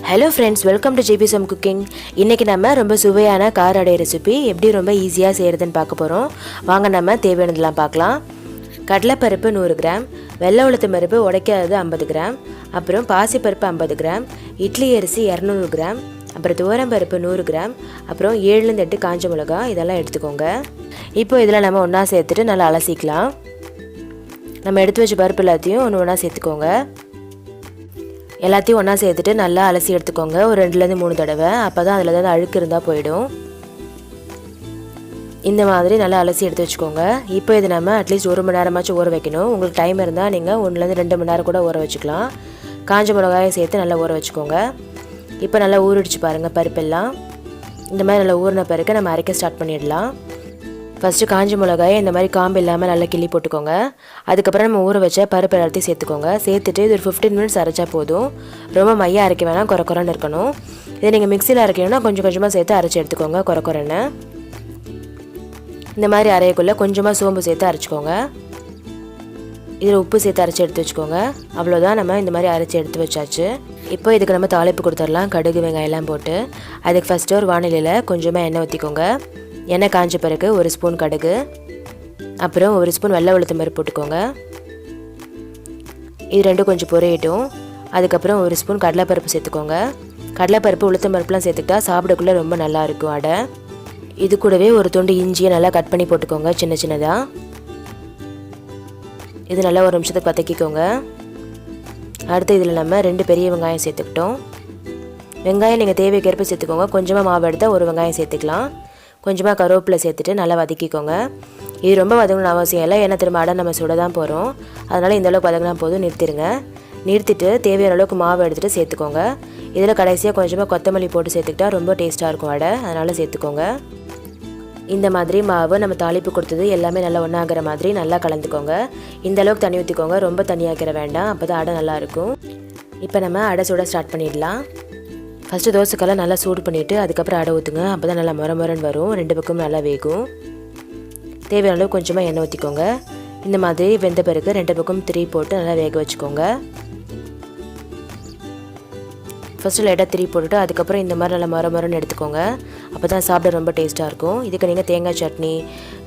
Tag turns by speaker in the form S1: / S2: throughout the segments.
S1: Hello friends, welcome to JBSM Cooking. இன்னைக்கு நம்ம ரொம்ப சுவையான கார அடை ரெசிபி எப்படி ரொம்ப ஈஸியா செய்யறதுன்னு பார்க்க போறோம். வாங்க நம்ம தேவையானதெல்லாம் பார்க்கலாம். கடலை பருப்பு 100 கிராம், வெள்ளை உளுந்து பருப்பு உடைக்காதது 50 கிராம், அப்புறம் பாசி பருப்பு 50 கிராம், இட்லி அரிசி 200 கிராம், அப்புறம் துவரம் பருப்பு 100 கிராம், அப்புறம் 7 ல 8 காஞ்ச மிளகாய் இதெல்லாம் எடுத்துக்கோங்க. இப்போ இதெல்லாம் நம்ம ஒண்ணா சேர்த்துட்டு நல்லா அலசிக்கலாம். நம்ம எடுத்து வச்ச பருப்பு எல்லாத்தையும் ஒண்ணா சேர்த்துக்கோங்க. எல்லாத்தையும் ஒன்றா சேர்த்துட்டு நல்லா அலசி எடுத்துக்கோங்க. ஒரு 2லேருந்து 3 தடவை. அப்போ தான் அதில் ஏதாவது அழுக்கு இருந்தால் போயிடும். இந்த மாதிரி நல்லா அலசி எடுத்து வச்சுக்கோங்க. இப்போ இது நம்ம அட்லீஸ்ட் 1 மணி நேரமாச்சும் ஊற வைக்கணும். உங்களுக்கு டைம் இருந்தால் நீங்கள் 1லேருந்து 2 மணி நேரம் கூட ஊற வச்சுக்கலாம். காஞ்ச மிளகாயை சேர்த்து நல்லா ஊற வச்சுக்கோங்க. இப்போ நல்லா ஊறிடுச்சு பாருங்கள் பருப்பெல்லாம். இந்த மாதிரி நல்லா ஊறின பிறகு நம்ம அரைக்க ஸ்டார்ட் பண்ணிடலாம். ஃபஸ்ட்டு காஞ்ச மிளகாயை இந்த மாதிரி காம்பு இல்லாமல் நல்லா கிள்ளி போட்டுக்கோங்க. அதுக்கப்புறம் நம்ம ஊற வச்ச பருப்பு எல்லாத்தையும் சேர்த்துக்கோங்க. சேர்த்துட்டு இது ஒரு 15 மினிட்ஸ் அரைச்சா போதும். ரொம்ப மையாக அரைக்க வேணாம், குறைன்னு இருக்கணும். இதை நீங்கள் மிக்சியில் அரைக்கணும்னா கொஞ்சம் கொஞ்சமாக சேர்த்து அரைச்சி எடுத்துக்கோங்க குறைன்னு. இந்த மாதிரி அரையக்குள்ளே கொஞ்சமாக சோம்பு சேர்த்து அரைச்சிக்கோங்க. இதில் உப்பு சேர்த்து அரைச்சி எடுத்து வச்சுக்கோங்க. அவ்வளோதான், நம்ம இந்த மாதிரி அரைச்சி எடுத்து வச்சாச்சு. இப்போ இதுக்கு நம்ம தாளிப்பு கொடுத்துடலாம். கடுகு வெங்காயம்லாம் போட்டு அதுக்கு ஃபஸ்ட்டு ஒரு வானிலையில் கொஞ்சமாக எண்ணெய் ஊற்றிக்கோங்க. எண்ணெய் காஞ்ச பிறகு 1 ஸ்பூன் கடுகு, அப்புறம் 1 ஸ்பூன் வெள்ளை உளுத்தம் பருப்பு போட்டுக்கோங்க. இது ரெண்டும் கொஞ்சம் பொரியட்டும். அதுக்கப்புறம் 1 ஸ்பூன் கடலைப்பருப்பு சேர்த்துக்கோங்க. கடலைப்பருப்பு உளுத்தம் பருப்புலாம் சேர்த்துக்கிட்டா சாப்பிடக்குள்ளே ரொம்ப நல்லாயிருக்கும் அடை. இது கூடவே ஒரு துண்டு இஞ்சியை நல்லா கட் பண்ணி போட்டுக்கோங்க சின்ன சின்னதாக. இது நல்லா ஒரு நிமிஷத்துக்கு வதக்கிக்கோங்க. அடுத்து இதில் நம்ம 2 பெரிய வெங்காயம் சேர்த்துக்கிட்டோம். வெங்காயம் நீங்கள் தேவைக்கேற்ப சேர்த்துக்கோங்க. கொஞ்சமாக மாவு எடுத்தால் 1 வெங்காயம் சேர்த்துக்கலாம். கொஞ்சமாக கருவேப்பிலை சேர்த்துட்டு நல்லா வதக்கிக்கோங்க. இது ரொம்ப வதங்கணும்னு அவசியம் இல்லை, ஏன்னா திரும்ப அடை நம்ம சுட தான் போகிறோம். அதனால் இந்தளவுக்கு வதங்கினா போதும், நிறுத்திடுங்க. நிறுத்திட்டு தேவையான அளவுக்கு மாவு எடுத்துகிட்டு சேர்த்துக்கோங்க. இதில் கடைசியாக கொஞ்சமாக கொத்தமல்லி போட்டு சேர்த்துக்கிட்டா ரொம்ப டேஸ்ட்டாக இருக்கும் அடை, அதனால் சேர்த்துக்கோங்க. இந்த மாதிரி மாவு நம்ம தாளிப்பு கொடுத்தது எல்லாமே நல்லா ஒன்றாகிற மாதிரி நல்லா கலந்துக்கோங்க. இந்த அளவுக்கு தண்ணி ஊற்றிக்கோங்க, ரொம்ப தண்ணியாக்கிற வேண்டாம், அப்போ தான் அடை நல்லாயிருக்கும். இப்போ நம்ம அடை சுட ஸ்டார்ட் பண்ணிடலாம். ஃபஸ்ட்டு தோசைக்கெல்லாம் நல்லா சூடு பண்ணிவிட்டு அதுக்கப்புறம் அடை ஊற்றுங்க. அப்போ தான் நல்லா மொரன்னு வரும், 2 பக்கமும் நல்லா வேகும். தேவையான அளவு கொஞ்சமாக எண்ணெய் ஊற்றிக்கோங்க. இந்த மாதிரி வெந்த பிறகு 2 பக்கம் திரி போட்டு நல்லா வேக வச்சுக்கோங்க. ஃபஸ்ட்டு லைட்டாக திரி போட்டுட்டு அதுக்கப்புறம் இந்த மாதிரி நல்லா மொரன்னு எடுத்துக்கோங்க. அப்போ தான் சாப்பிட ரொம்ப டேஸ்ட்டாக இருக்கும். இதுக்கு நீங்கள் தேங்காய் சட்னி,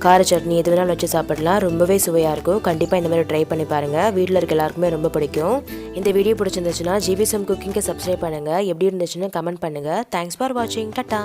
S1: கார சட்னி எது வேணாலும் வச்சு சாப்பிடலாம். ரொம்பவே சுவையாக இருக்கும். கண்டிப்பாக இந்த மாதிரி ட்ரை பண்ணி பாருங்கள். வீட்டில் இருக்க எல்லாருக்குமே ரொம்ப பிடிக்கும். இந்த வீடியோ பிடிச்சிருந்துச்சுன்னா JBSM குக்கிங்கை சப்ஸ்கிரைப் பண்ணுங்கள். எப்படி இருந்துச்சுன்னு கமெண்ட் பண்ணுங்கள். தேங்க்ஸ் ஃபார் வாட்சிங். டாட்டா.